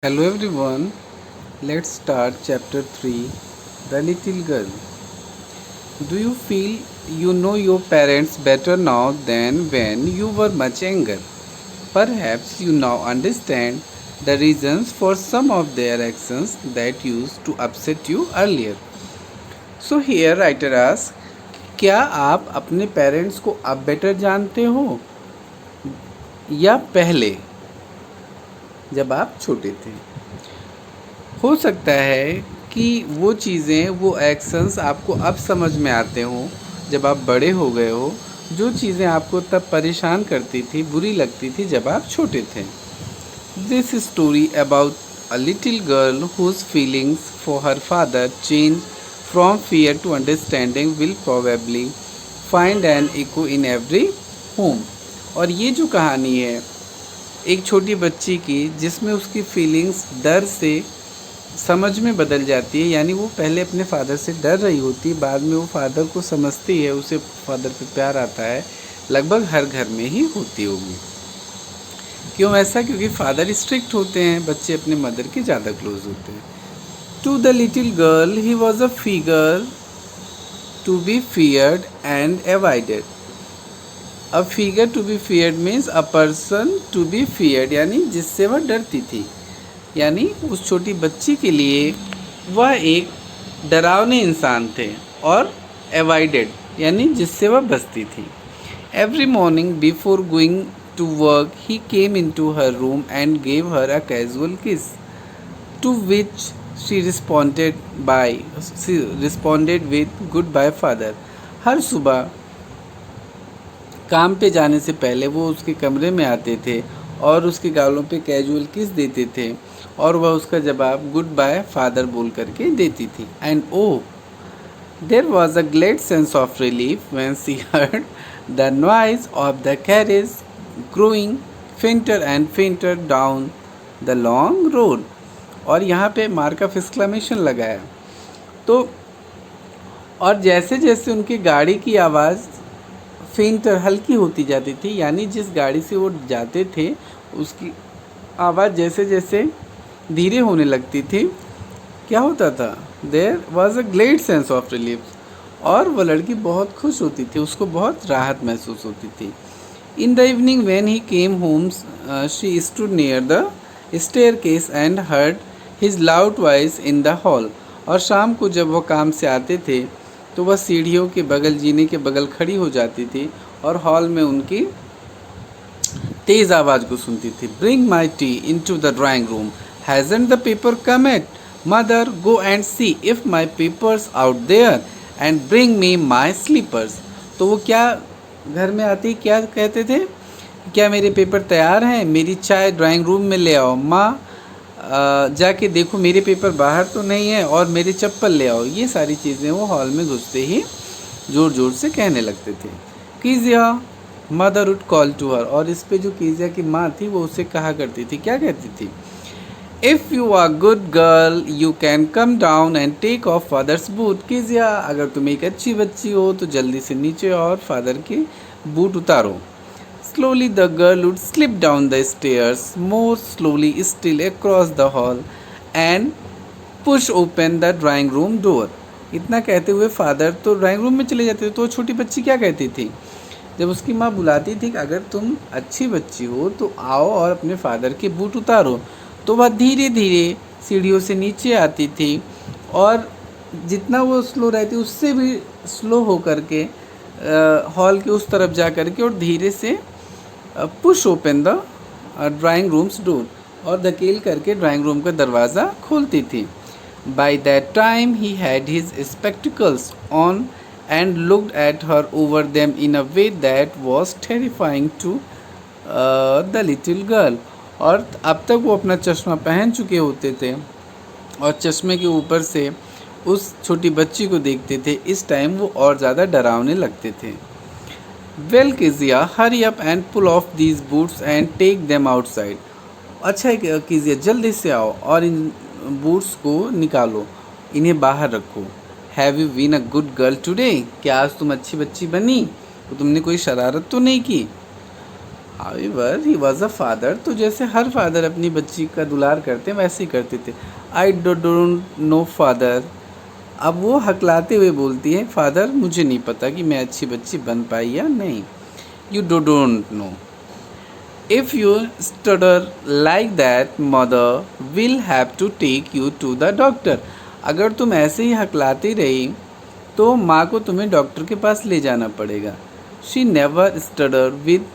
Hello everyone, let's start chapter 3, The Little Girl. Do you feel you know your parents better now than when you were much younger? Perhaps you now understand the reasons for some of their actions that used to upset you earlier. So here writer asks, क्या आप अपने parents को अब better जानते हो या पहले जब आप छोटे थे? हो सकता है कि वो चीज़ें वो एक्शंस आपको अब समझ में आते हों जब आप बड़े हो गए हो, जो चीज़ें आपको तब परेशान करती थी, बुरी लगती थी जब आप छोटे थे. This story about a little girl whose feelings for her father change from fear to understanding will probably find an echo in every home. और ये जो कहानी है एक छोटी बच्ची की जिसमें उसकी फीलिंग्स डर से समझ में बदल जाती है, यानी वो पहले अपने फादर से डर रही होती, बाद में वो फादर को समझती है, उसे फादर पे प्यार आता है. लगभग हर घर में ही होती होगी. क्यों ऐसा? क्योंकि फादर स्ट्रिक्ट होते हैं, बच्चे अपने मदर के ज़्यादा क्लोज होते हैं. To the little girl he was a figure to be feared and avoided. A figure to be feared means a person to be feared, यानी जिससे वह डरती थी. यानी उस छोटी बच्ची के लिए वह एक डरावने इंसान थे, और अवॉइडेड यानी जिससे वह बचती थी. Every morning before going to work he came in to her room and gave her a casual kiss, to which she responded with good bye father. हर सुबह काम पे जाने से पहले वो उसके कमरे में आते थे और उसके गालों पे कैजुअल किस देते थे, और वह उसका जवाब गुड बाय फादर बोल करके देती थी. And oh there was a great sense of relief when she heard the noise of the carriage growing fainter and fainter down the long road. और यहाँ पे मार्क ऑफ एक्सक्लेमेशन लगाया. तो और जैसे जैसे उनकी गाड़ी की आवाज़ फेंटर हल्की होती जाती थी, यानी जिस गाड़ी से वो जाते थे उसकी आवाज़ जैसे जैसे धीरे होने लगती थी, क्या होता था? There was a great sense of relief. और वह लड़की बहुत खुश होती थी, उसको बहुत राहत महसूस होती थी. In the evening when he came home she stood near the staircase and heard his loud voice in the hall. और शाम को जब वह काम से आते थे तो वह सीढ़ियों के बगल, जीने के बगल खड़ी हो जाती थी और हॉल में उनकी तेज़ आवाज़ को सुनती थी. Bring my tea into the drawing room. Hasn't the paper come yet? Mother go and see if my paper's out there and bring me my slippers. तो वो क्या घर में आती क्या कहते थे? क्या मेरे पेपर तैयार हैं? मेरी चाय ड्राइंग रूम में ले आओ. माँ जाके देखो मेरे पेपर बाहर तो नहीं है, और मेरे चप्पल ले आओ. ये सारी चीज़ें वो हॉल में घुसते ही ज़ोर ज़ोर से कहने लगते थे. Kezia mother would call to her. और इस पे जो कीजिया की माँ थी वो उसे कहा करती थी, क्या कहती थी? If you are good girl you can come down and take off father's boot. Kezia अगर तुम एक अच्छी बच्ची हो तो जल्दी से नीचे और फादर के बूट उतारो. Slowly the girl would slip down the stairs, more slowly still across the hall, and push open the drawing room door. इतना कहते हुए फादर तो ड्राइंग रूम में चले जाते थे. तो छोटी बच्ची क्या कहती थी जब उसकी माँ बुलाती थी कि अगर तुम अच्छी बच्ची हो तो आओ और अपने फादर के बूट उतारो, तो वह धीरे धीरे सीढ़ियों से नीचे आती थी, और जितना वो स्लो रहती उससे भी स्लो हो करके हॉल के उस तरफ जा करके और धीरे से push open the drawing room's door, और धकेल करके ड्राइंग रूम का दरवाज़ा खोलती थी. By that time he had his spectacles on and looked at her over them in a way that was terrifying to the little girl. और अब तक वो अपना चश्मा पहन चुके होते थे और चश्मे के ऊपर से उस छोटी बच्ची को देखते थे. इस टाइम वो और ज़्यादा डरावने लगते थे. Well Kezia hurry up and pull off these boots and take them outside. अच्छा कीजिए जल्दी से आओ और इन बूट्स को निकालो, इन्हें बाहर रखो. Have you been a good girl today? क्या आज तुम अच्छी बच्ची बनी? तो तुमने कोई शरारत तो नहीं की? However he was a father, तो जैसे हर फादर अपनी बच्ची का दुलार करते हैं वैसे ही करते थे। आई डोंट नो फादर, अब वो हकलाते हुए बोलती है, फादर मुझे नहीं पता कि मैं अच्छी बच्ची बन पाई या नहीं। You don't know. If you stutter like that mother will have to take you to the doctor. अगर तुम ऐसे ही हकलाती रही तो माँ को तुम्हें डॉक्टर के पास ले जाना पड़ेगा। She never stutter with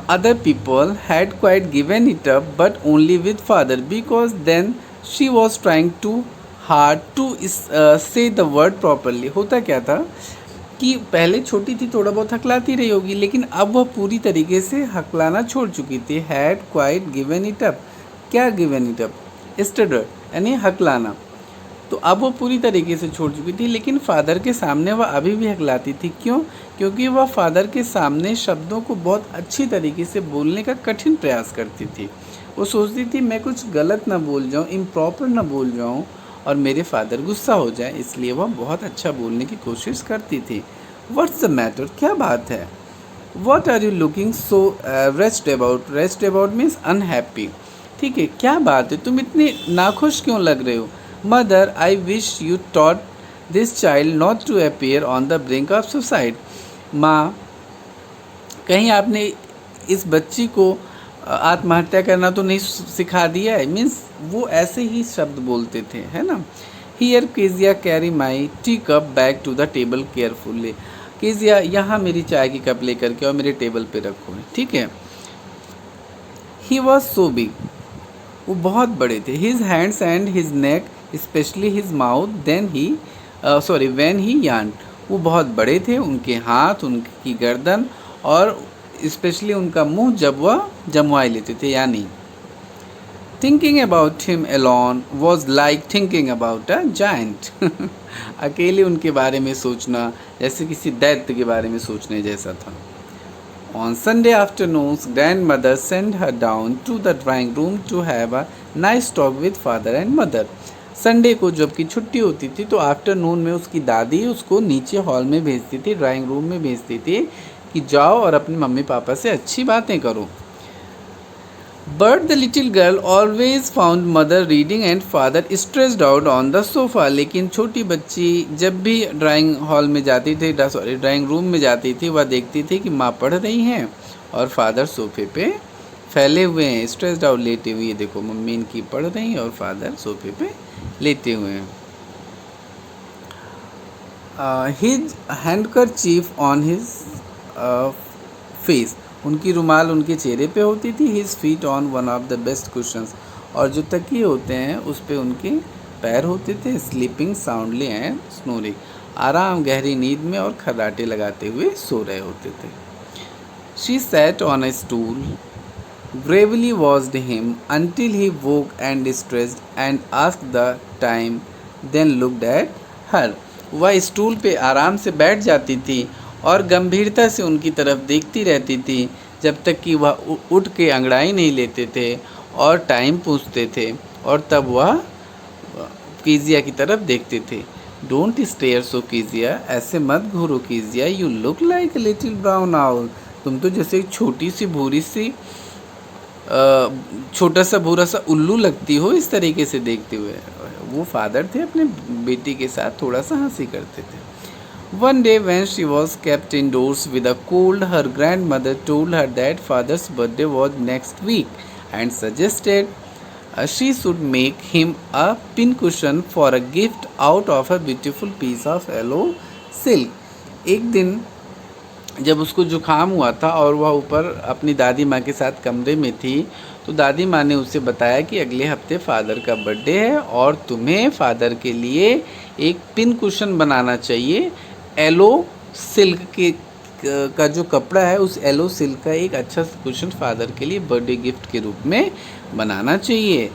other people had quite given it up, but only with father, because then she was trying too hard to say the word properly। होता क्या था कि पहले छोटी थी, थोड़ा बहुत हकलाती रही होगी, लेकिन अब वह पूरी तरीके से हकलाना छोड़ चुकी थी। Had quite given it up, क्या गिवन इट अप? स्टडर यानी हकलाना। तो अब वो पूरी तरीके से छोड़ चुकी थी, लेकिन फादर के सामने वह अभी भी हकलाती थी। क्यों? क्योंकि वह फादर के सामने शब्दों को बहुत अच्छी तरीके से बोलने का कठिन प्रयास करती थी। वो सोचती थी मैं कुछ गलत ना बोल जाऊँ, इम्प्रॉपर ना बोल जाऊँ और मेरे फादर गुस्सा हो जाए, इसलिए वह बहुत अच्छा बोलने की कोशिश करती थी। व्हाट्स द मैटर, क्या बात है? What are you looking so rest about? Rest about means unhappy. ठीक है, क्या बात है, तुम इतने नाखुश क्यों लग रहे हो? Mother, I wish you taught this child not to appear on the brink of suicide. माँ, कहीं आपने इस बच्ची को आत्महत्या करना तो नहीं सिखा दिया है? मीन्स वो ऐसे ही शब्द बोलते थे, है ना। Here Kezia carry my tea cup back to the table carefully. Kezia, यहाँ मेरी चाय की कप लेकर के और मेरे टेबल पे रखो, ठीक है। ही वॉज सो बिग, वो बहुत बड़े थे। His hands and his neck specially his mouth then he when he yawn. वो बहुत बड़े थे, उनके हाथ, उनकी गर्दन और स्पेशली उनका मुंह जब वह जमवाई लेते थे। यानी thinking about him alone was like thinking about a giant. अकेले उनके बारे में सोचना जैसे किसी दैत्य के बारे में सोचने जैसा था। On Sunday afternoons, grandmother sent her down to the drawing room to have a nice talk with father and mother. Sunday को जबकि छुट्टी होती थी तो आफ्टरनून में उसकी दादी उसको नीचे हॉल में भेजती थी, ड्राइंग रूम में भेजती थी कि जाओ और अपने मम्मी पापा से अच्छी बातें करो। But the little girl always found mother reading and father stressed out on the sofa। लेकिन छोटी बच्ची जब भी ड्राइंग रूम में जाती थी वह देखती थी कि माँ पढ़ रही हैं और फादर सोफे पे फैले हुए हैं, स्ट्रेस्ड आउट, लेटे हुए। देखो मम्मी इनकी पढ़ रही हैं और फादर सोफे पे लेटे हुए हैं। His handkerchief on his face, उनकी रुमाल उनके चेहरे पे होती थी। His feet on one of the best cushions, और जो तकिए होते हैं उस पे उनके पैर होते थे। स्लीपिंग साउंडली एंड स्नोरिंग, आराम गहरी नींद में और खर्राटे लगाते हुए सो रहे होते थे। She sat on a stool gravely watched him until he woke and stressed and asked the time, then looked at her। वह स्टूल पे आराम से बैठ जाती थी और गंभीरता से उनकी तरफ देखती रहती थी जब तक कि वह उठ के अंगड़ाई नहीं लेते थे और टाइम पूछते थे, और तब वह कीजिया की तरफ देखते थे। डोंट स्टेयर सो कीजिया, ऐसे मत घूरो Kezia. You look like a little brown owl, तुम तो जैसे एक छोटी सी भूरी सी छोटा सा भूरा सा उल्लू लगती हो, इस तरीके से देखते हुए। वो फादर थे, अपने बेटी के साथ थोड़ा सा हंसी करते थे। One day when she was kept indoors with a cold, her grand mother told her that father's birthday was next week and suggested she should make him a pin cushion for a gift out of a beautiful piece of yellow silk. एक दिन जब उसको जुकाम हुआ था और वह ऊपर अपनी दादी माँ के साथ कमरे में थी, तो दादी माँ ने उसे बताया कि अगले हफ्ते फादर का बर्थडे है और तुम्हें फादर के लिए एक पिन कुशन बनाना चाहिए। येलो सिल्क के का जो कपड़ा है, उस येलो सिल्क का एक अच्छा कुशन फादर के लिए बर्थडे गिफ्ट के रूप में बनाना चाहिए।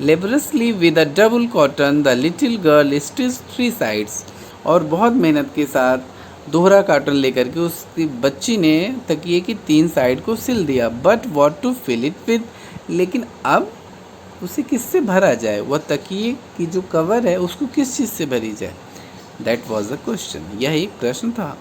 लेबरसली with a double cotton the little girl stitch 3 sides, और बहुत मेहनत के साथ दोहरा काटन लेकर के उसकी बच्ची ने तकिए की 3 साइड को सिल दिया। But what to fill it with, लेकिन अब उसे किससे भरा जाए? वह तकिए की जो कवर है उसको किस चीज़ से भरी जाए? दैट वॉज अ क्वेश्चन, यह एक प्रश्न था।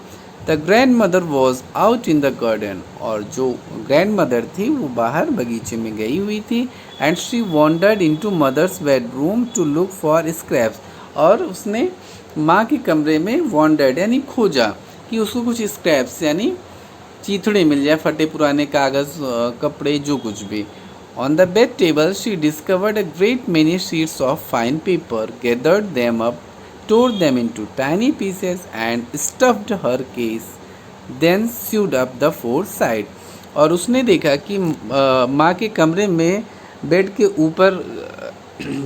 The grand mother was out in the garden, और जो ग्रैंड मदर थी वो बाहर बगीचे में गई हुई थी। And she wandered into mother's bedroom to look for scraps, और उसने माँ के कमरे में वॉन्डर्ड यानी खोजा कि उसको कुछ स्क्रैप्स यानी चीथड़े मिल जाए, फटे पुराने कागज़, कपड़े, जो कुछ भी। On the bed table she discovered a great many sheets of fine paper, gathered them up, tore them into tiny pieces and stuffed her case, then sewed up the four side। और उसने देखा कि माँ के कमरे में bed के ऊपर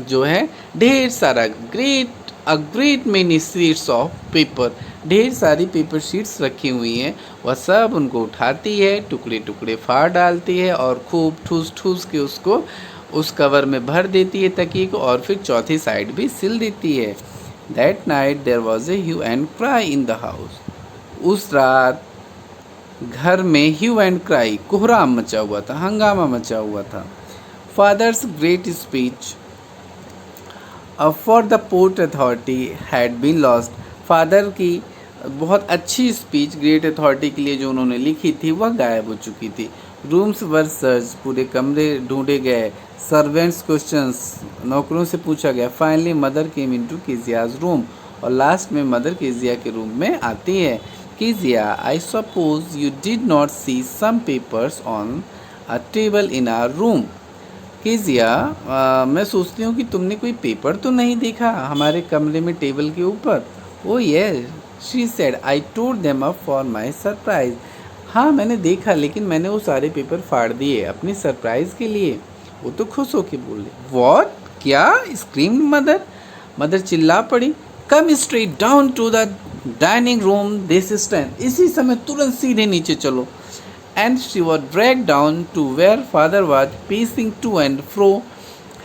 जो है ढेर सारा great many sheets of paper, ढेर सारी पेपर शीट्स रखी हुई हैं। वह सब उनको उठाती है, टुकड़े टुकड़े फाड़ डालती है और खूब ठूस ठूस के उसको उस कवर में भर देती है तकिए को, और फिर चौथी साइड भी सिल देती है। That night there was a hue and cry in the house। उस रात घर में hue and cry, कोहराम मचा हुआ था, हंगामा मचा हुआ था। Father's great speech for the Port Authority had been lost। Father की बहुत अच्छी स्पीच ग्रेट अथॉरिटी के लिए जो उन्होंने लिखी थी वह गायब हो चुकी थी। रूम्स वर सर्च, पूरे कमरे ढूंढे गए। सर्वेंट्स क्वेश्चंस, नौकरों से पूछा गया। Finally mother came into Kezia's room, और लास्ट में मदर कीजिया के रूम में आती है। Kezia, I suppose you did not see some papers on a table in our room. Kezia, मैं सोचती हूँ कि तुमने कोई पेपर तो नहीं देखा हमारे कमरे में टेबल के ऊपर। Oh yes, she said, I tore them up for my surprise. हाँ मैंने देखा, लेकिन मैंने वो सारे पेपर फाड़ दिए अपनी सरप्राइज़ के लिए। वो तो खुश होके बोले। वॉट, क्या? स्क्रीम मदर, मदर चिल्ला पड़ी। Come straight down to the dining room this instant, इसी समय तुरंत सीधे नीचे चलो। And she was drag down to where father was pacing to and fro,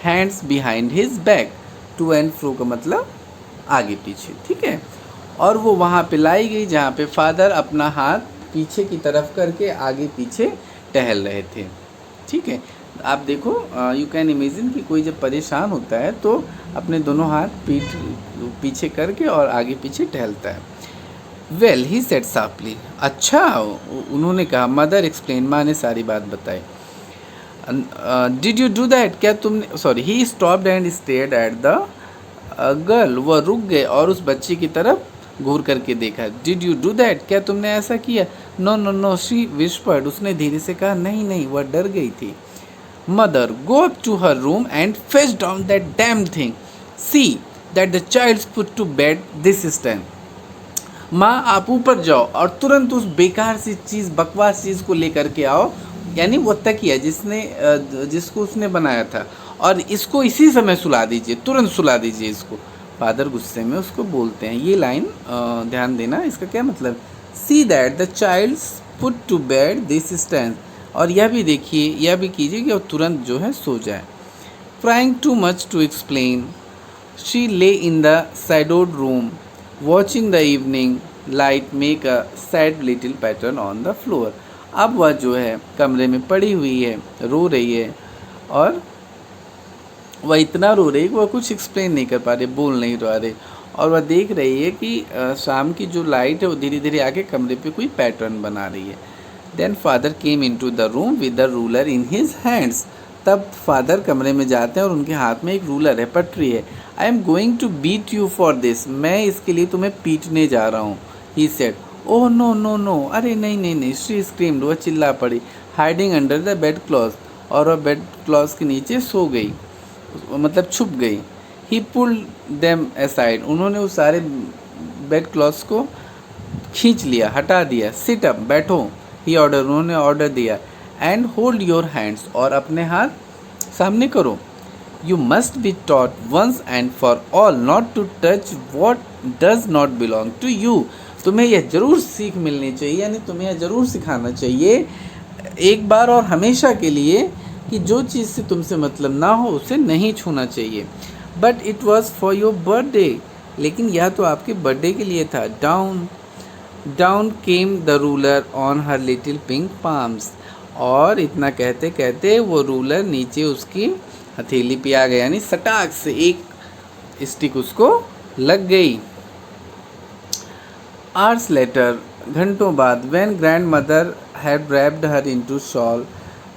hands behind his back. To and fro का मतलब आगे पीछे, ठीक है। और वो वहाँ पे लाई गई जहाँ पे फादर अपना हाथ पीछे की तरफ करके आगे पीछे टहल रहे थे, ठीक है। आप देखो, यू कैन इमेजिन कि कोई जब परेशान होता है तो अपने दोनों हाथ पीछे करके और आगे पीछे टहलता है। वेल ही सेड साफली, अच्छा उन्होंने कहा। मदर एक्सप्लेन, माँ ने सारी बात बताई। डिड यू डू दैट, क्या तुमने, sorry, he stopped and stared at the girl, वह रुक गए और उस बच्ची की तरफ घूर करके देखा। डिड यू डू दैट, क्या तुमने ऐसा किया? No no no, she whispered, उसने धीरे से कहा। नहीं नहीं, वह डर गई थी। Mother, go up to her room and fetch down that damn thing, see that the child put to bed this instant. माँ आप ऊपर जाओ और तुरंत उस बेकार सी चीज़, बकवास चीज़ को लेकर के आओ, यानी वो तकिया जिसको उसने बनाया था, और इसको इसी समय सुला दीजिए, तुरंत सुला दीजिए इसको। फादर गुस्से में उसको बोलते हैं। ये लाइन ध्यान देना, इसका क्या मतलब? See that the child put to bed this instant, और यह भी देखिए, यह भी कीजिए कि वो तुरंत जो है सो जाए। Trying too much to explain, she lay in the shadowed room watching the evening light make a sad little pattern on the floor. अब वह जो है कमरे में पड़ी हुई है, रो रही है, और वह इतना रो रही है कि वह कुछ एक्सप्लेन नहीं कर पा रही, बोल नहीं पा रही, और वह देख रही है कि शाम की जो लाइट है वो धीरे धीरे आके कमरे पे कोई पैटर्न बना रही है। Then father came into the room with the ruler in his hands. तब फादर कमरे में जाते हैं और उनके हाथ में एक रूलर है, पटरी है। I am going to beat you for this, मैं इसके लिए तुम्हें पीटने जा रहा हूँ। He said, oh no no no, अरे नहीं नहीं नहीं। शी स्क्रीम्ड, वह चिल्ला पड़ी। Hiding under the bed cloth, और वह बेड क्लॉथ के नीचे सो गई, मतलब छुप गई। ही पुल्ड देम असाइड, उन्होंने उस सारे बेड क्लॉथ्स को खींच लिया, हटा दिया। सिट अप, बैठो। ही ऑर्डर, उन्होंने ऑर्डर दिया। एंड होल्ड योर हैंड्स, और अपने हाथ सामने करो। You must be taught once and for all not to touch what does not belong to you. तुम्हें यह जरूर सीख मिलनी चाहिए, यानी तुम्हें यह जरूर सिखाना चाहिए एक बार और हमेशा के लिए कि जो चीज़ से तुमसे मतलब ना हो उसे नहीं छूना चाहिए। But it was for your birthday, लेकिन यह तो आपके बर्थडे के लिए था। Down down came the ruler on her little pink palms, और इतना कहते कहते वो रूलर नीचे उसकी हथेली पे आ गया, यानी सटाक से एक स्टिक उसको लग गई। आवर्स लेटर घंटों बाद when grand mother had wrapped her into shawl,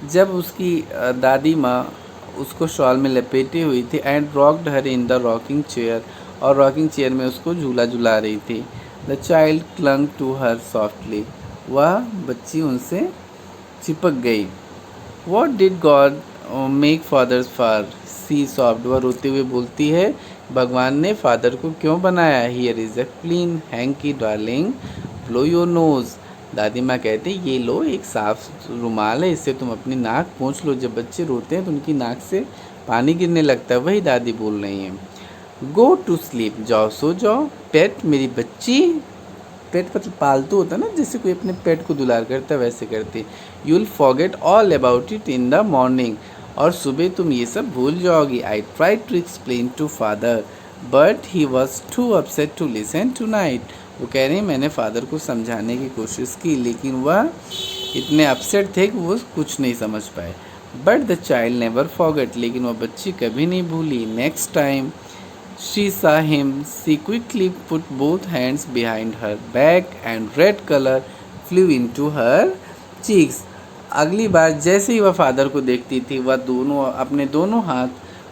जब उसकी दादी माँ उसको शॉल में लपेटी हुई थी, and rocked her in the rocking chair, और रॉकिंग चेयर में उसको झूला झुला रही थी। The child clung to her softly, वह बच्ची उनसे चिपक गई। What did God make fathers for, she sobbed, वह रोते हुए बोलती है, भगवान ने फादर को क्यों बनाया। Here is a clean hanky darling, blow your nose, दादी माँ कहते ये लो एक साफ रुमाल है, इससे तुम अपनी नाक पोंछ लो। जब बच्चे रोते हैं तो उनकी नाक से पानी गिरने लगता है, वही दादी बोल रही हैं। गो टू स्लीप, जाओ सो जाओ। पेट, मेरी बच्ची, पेट पर पालतू होता है ना, जैसे कोई अपने पेट को दुलार करता है वैसे करती। You will forget all about it in the morning, और सुबह तुम ये सब भूल जाओगी। I try to explain to father but he was too upset to listen tonight, वो कह रही मैंने फादर को समझाने की कोशिश की लेकिन वह इतने अपसेट थे कि वो कुछ नहीं समझ पाए। But the child never forget, लेकिन वह बच्ची कभी नहीं भूली। Next time she saw him, she quickly put both hands behind her back and red color flew into her cheeks. अगली बार जैसे ही वह फादर को देखती थी, वह अपने दोनों हाथ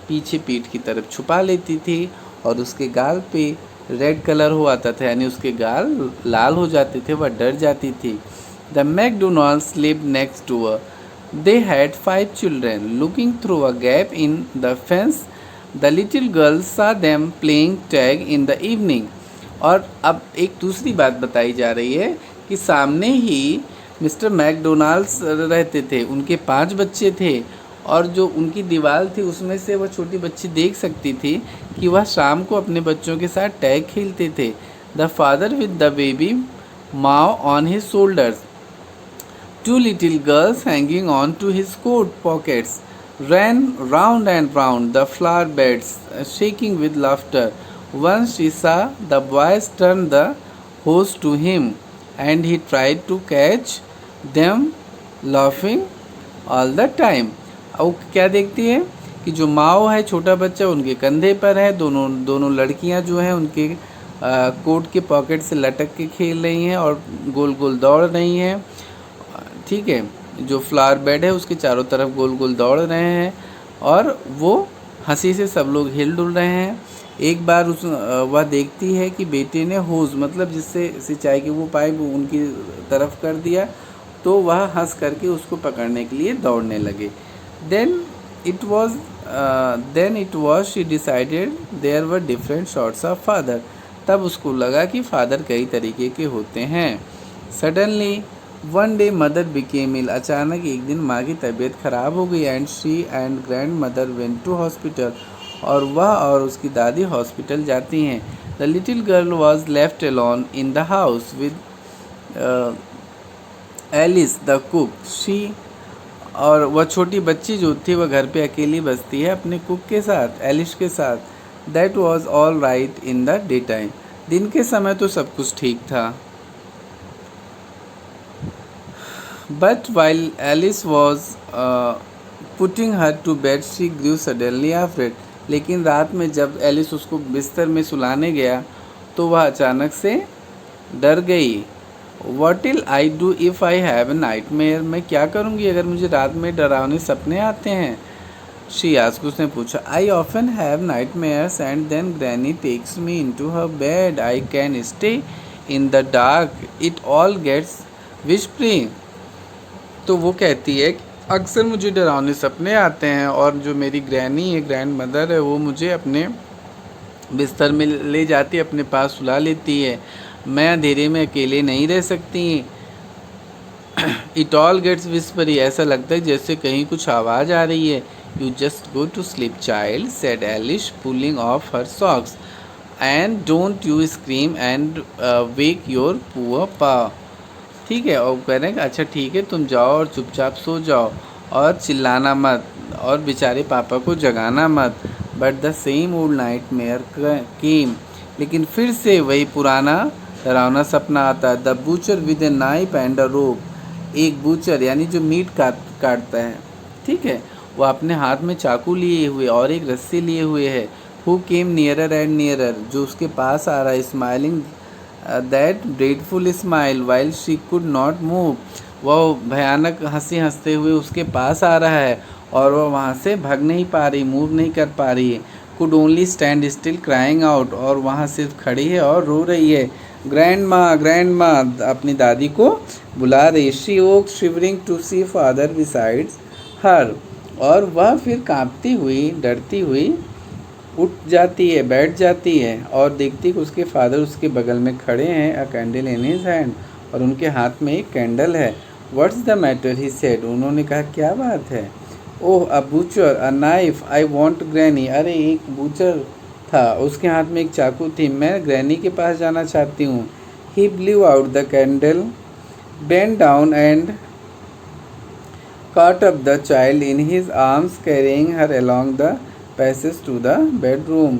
पीछे पीठ की तरफ छुपा लेती थी और उसके गाल पे रेड कलर हो आता था, यानी उसके गाल लाल हो जाते थे, वह डर जाती थी। The McDonald's lived next door. They had 5 children. Looking through a gap in the fence, The little girl saw them playing tag in the evening. और अब एक दूसरी बात बताई जा रही है कि सामने ही मिस्टर मैकडोनाल्ड्स रहते थे, उनके 5 बच्चे थे, और जो उनकी दीवार थी उसमें से वह छोटी बच्ची देख सकती थी कि वह शाम को अपने बच्चों के साथ टैग खेलते थे। The father with the baby Mao on his shoulders, 2 little girls hanging on to his coat pockets ran round and round the flower beds, shaking with laughter. Once she saw the boys turn the hose to him, and he tried to catch them laughing all the time. अब क्या देखती है कि जो माओ है, छोटा बच्चा उनके कंधे पर है, दोनों लड़कियां जो हैं उनके कोट के पॉकेट से लटक के खेल रही हैं और गोल गोल दौड़ रही हैं। ठीक है, जो फ्लावर बेड है उसके चारों तरफ गोल गोल दौड़ रहे हैं और वो हंसी से सब लोग हिल डुल रहे हैं। एक बार वह देखती है कि बेटे ने होज, मतलब जिससे सिंचाई की वो पाइप उनकी तरफ कर दिया, तो वह हंस करके उसको पकड़ने के लिए दौड़ने लगे। Then it was she decided there were different sorts of father, तब उसको लगा कि फादर कई तरीके के होते हैं। Suddenly one day mother became ill, अचानक एक दिन माँ की तबीयत ख़राब हो गई। And she and grandmother went to hospital, और वह और उसकी दादी हॉस्पिटल जाती हैं। The little girl was left alone in the house with Alice the cook, she, और वह छोटी बच्ची जो थी वह घर पे अकेली बसती है अपने कुक के साथ, एलिस के साथ। That was all right in the day time, दिन के समय तो सब कुछ ठीक था। But while Alice was putting her to bed, she grew suddenly afraid. लेकिन रात में जब एलिस उसको बिस्तर में सुलाने गया तो वह अचानक से डर गई। What will I do if I have a nightmare? मैं क्या करूँगी अगर मुझे रात में डरावने सपने आते हैं? She asked, उसने पूछा। I often have nightmares and then Granny takes me into her bed. I can stay in the dark. It all gets whispery. तो वो कहती है अक्सर मुझे डरावने सपने आते हैं और जो मेरी ग्रैनी है, ग्रैंड मदर है, वो मुझे अपने बिस्तर में ले जाती है, अपने पास सुला लेती है। मैं अंधेरे में अकेले नहीं रह सकती। इट ऑल गेट्स विस्परी, ऐसा लगता है जैसे कहीं कुछ आवाज़ आ रही है। You just go to sleep child, said Alice pulling off her socks, and don't you scream and wake your poor pa. ठीक है, और कह रहे हैं कि अच्छा ठीक है, तुम जाओ और चुपचाप सो जाओ और चिल्लाना मत और बेचारे पापा को जगाना मत। But the same old nightmare came, लेकिन फिर से वही पुराना डरावना सपना आता है। The butcher with a knife and a rope, एक बूचर यानी जो मीट काटता है, ठीक है, वो अपने हाथ में चाकू लिए हुए और एक रस्सी लिए हुए है। Who came nearer and nearer, जो उसके पास आ रहा है, smiling that dreadful smile while she could not move. वह भयानक हंसी हंसते हुए उसके पास आ रहा है और वह वहाँ से भाग नहीं पा रही, मूव नहीं कर पा रही है। Could only stand still crying out, और वहाँ सिर्फ खड़ी है और रो रही है। ग्रैंड माँ अपनी दादी को बुला रही। She woke shivering to see father besides her, और वह फिर कांपती हुई डरती हुई उठ जाती है, बैठ जाती है और देखती कि उसके फादर उसके बगल में खड़े हैं, a candle in his hand, और उनके हाथ में एक कैंडल है। What's the matter he said, उन्होंने कहा क्या बात है। Oh a butcher, a knife, I want granny, अरे एक बूचर था, उसके हाथ में एक चाकू थी, मैं ग्रैनी के पास जाना चाहती हूँ। He blew out the candle, bend down and caught up the child in his arms, carrying her along the passage to the bedroom।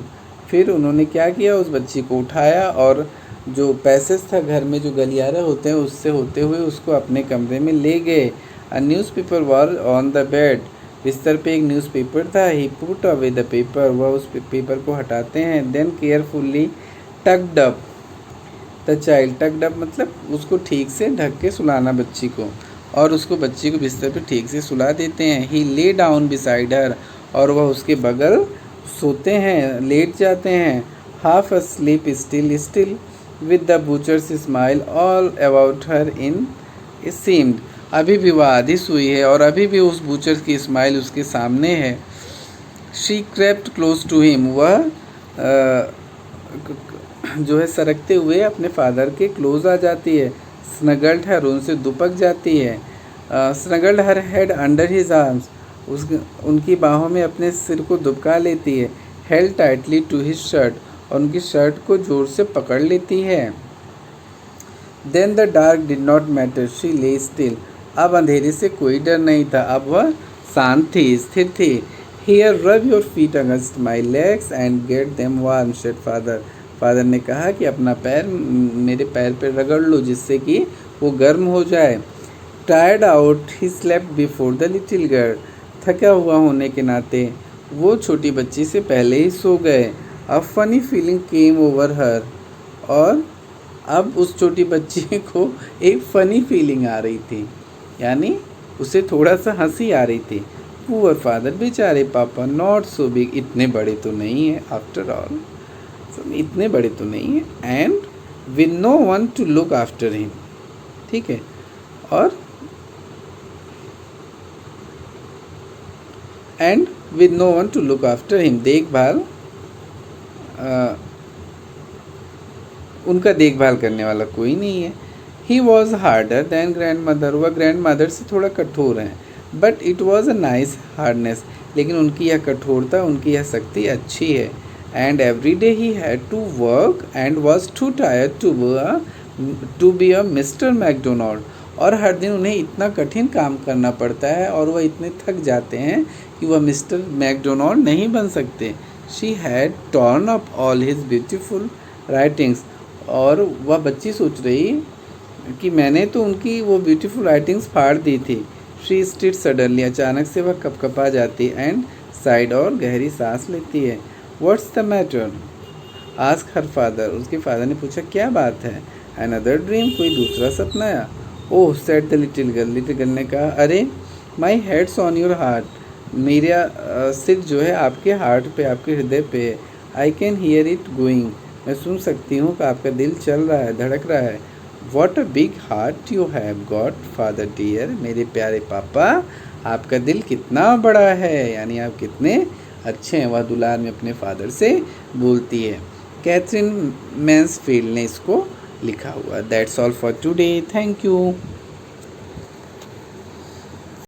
फिर उन्होंने क्या किया, उस बच्ची को उठाया और जो पैसेज था घर में, जो गलियारे होते हैं, उससे होते हुए उसको अपने कमरे में ले गए। A newspaper was on the bed, बिस्तर पे एक न्यूज़पेपर था। He put away the paper, वह उस पेपर को हटाते हैं। Then carefully tucked up the child, tucked up मतलब उसको ठीक से ढक के सुलाना बच्ची को, और उसको बच्ची को बिस्तर पे ठीक से सुला देते हैं। ही ले डाउन बिसाइड हर, और वह उसके बगल सोते हैं, लेट जाते हैं। Half asleep still with the butcher's smile all about her in seemed, अभी भी वह आधी सोई है और अभी भी उस बूचर की स्माइल उसके सामने है। She crept close to him, वह जो है सरकते हुए अपने फादर के क्लोज आ जाती है। स्नगल्ड हर, उनसे दुपक जाती है। Snuggled her head under his arms, उनकी बाहों में अपने सिर को दुबका लेती है। Held tightly to his shirt, और उनकी शर्ट को जोर से पकड़ लेती है। Then the dark did not matter, she lay still, अब अंधेरे से कोई डर नहीं था, अब वह शांत थी, स्थिर थी। Here rub your feet against my legs and get them warm, said father, father ने कहा कि अपना पैर मेरे पैर पे रगड़ लो जिससे कि वो गर्म हो जाए। Tired out he slept before the little girl, थका हुआ होने के नाते वो छोटी बच्ची से पहले ही सो गए। A funny feeling came over हर, और अब उस छोटी बच्ची को एक फ़नी फीलिंग आ रही थी, यानी उसे थोड़ा सा हंसी आ रही थी। पुअर फादर, बेचारे पापा, नॉट सो बिग, इतने बड़े तो नहीं है, आफ्टर ऑल इतने बड़े तो नहीं है। And with no one to look after him, ठीक है, और and with no one to look after him, देखभाल उनका देखभाल करने वाला कोई नहीं है। He was harder than grand mother, वह ग्रैंड मदर से थोड़ा कठोर हैं, but it was a nice hardness, लेकिन उनकी यह कठोरता, उनकी यह शक्ति अच्छी है। And every day he had to work and was too tired to be a mister McDonald, और हर दिन उन्हें इतना कठिन काम करना पड़ता है और वह इतने थक जाते हैं कि वह मिस्टर मैकडोनाल्ड नहीं बन सकते। She had torn up all his beautiful writings, और वह बच्ची सोच रही कि मैंने तो उनकी वो ब्यूटीफुल राइटिंग्स फाड़ दी थी। शी स्टिड सडनली, अचानक से वह कपकपा जाती एंड साइड, और गहरी सांस लेती है। What's the matter, ask her father, उसके फादर ने पूछा क्या बात है। अनदर ड्रीम, कोई दूसरा सपना आया। ओह सेड द लिटिल गर्ल ने कहा, अरे माई हेड्स ऑन योर हार्ट, मेरा सिर जो है आपके हार्ट पे, आपके हृदय पे। I can hear it going, मैं सुन सकती हूँ कि आपका दिल चल रहा है, धड़क रहा है। What a big heart you have got father dear, मेरे प्यारे पापा आपका दिल कितना बड़ा है, यानी आप कितने अच्छे हैं, वह दुलार में अपने फादर से बोलती है। कैथरीन मैन्सफील्ड ने इसको लिखा हुआ। That's all for today, thank you.